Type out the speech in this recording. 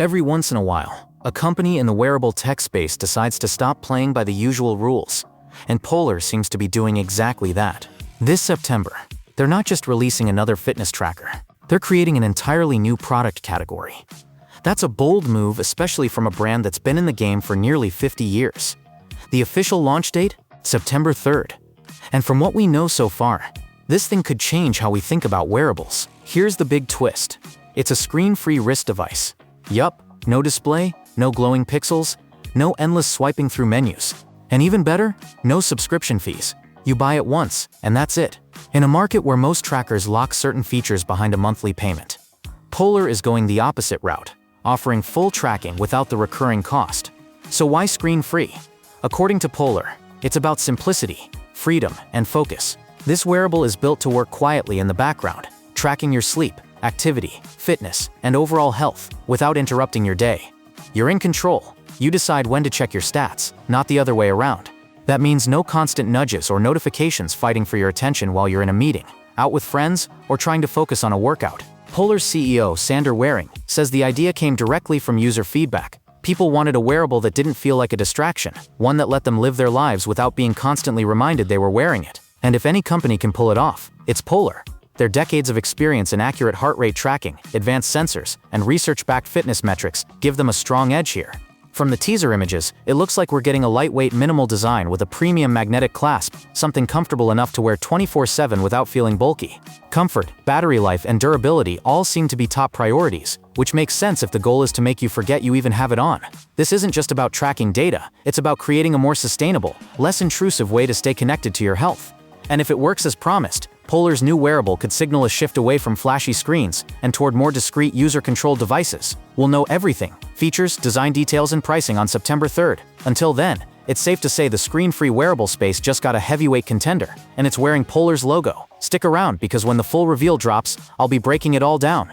Every once in a while, a company in the wearable tech space decides to stop playing by the usual rules, and Polar seems to be doing exactly that. This September, they're not just releasing another fitness tracker, they're creating an entirely new product category. That's a bold move, especially from a brand that's been in the game for nearly 50 years. The official launch date? September 3rd. And from what we know so far, this thing could change how we think about wearables. Here's the big twist. It's a screen-free wrist device. Yup, no display, no glowing pixels, no endless swiping through menus. And even better, no subscription fees. You buy it once, and that's it. In a market where most trackers lock certain features behind a monthly payment, Polar is going the opposite route, offering full tracking without the recurring cost. So why screen-free? According to Polar, it's about simplicity, freedom, and focus. This wearable is built to work quietly in the background, tracking your sleep, activity, fitness, and overall health without interrupting your day. You're in control. You decide when to check your stats, not the other way around. That means no constant nudges or notifications fighting for your attention while you're in a meeting, out with friends, or trying to focus on a workout. Polar's CEO, Sander Waring, says the idea came directly from user feedback. People wanted a wearable that didn't feel like a distraction, one that let them live their lives without being constantly reminded they were wearing it. And if any company can pull it off, it's Polar. Their decades of experience in accurate heart rate tracking, advanced sensors, and research-backed fitness metrics give them a strong edge here. From the teaser images, it looks like we're getting a lightweight, minimal design with a premium magnetic clasp, something comfortable enough to wear 24/7 without feeling bulky. Comfort, battery life, and durability all seem to be top priorities, which makes sense if the goal is to make you forget you even have it on. This isn't just about tracking data, it's about creating a more sustainable, less intrusive way to stay connected to your health. And if it works as promised, Polar's new wearable could signal a shift away from flashy screens and toward more discreet user-controlled devices. We'll know everything: features, design details, and pricing on September 3rd. Until then, it's safe to say the screen-free wearable space just got a heavyweight contender, and it's wearing Polar's logo. Stick around, because when the full reveal drops, I'll be breaking it all down.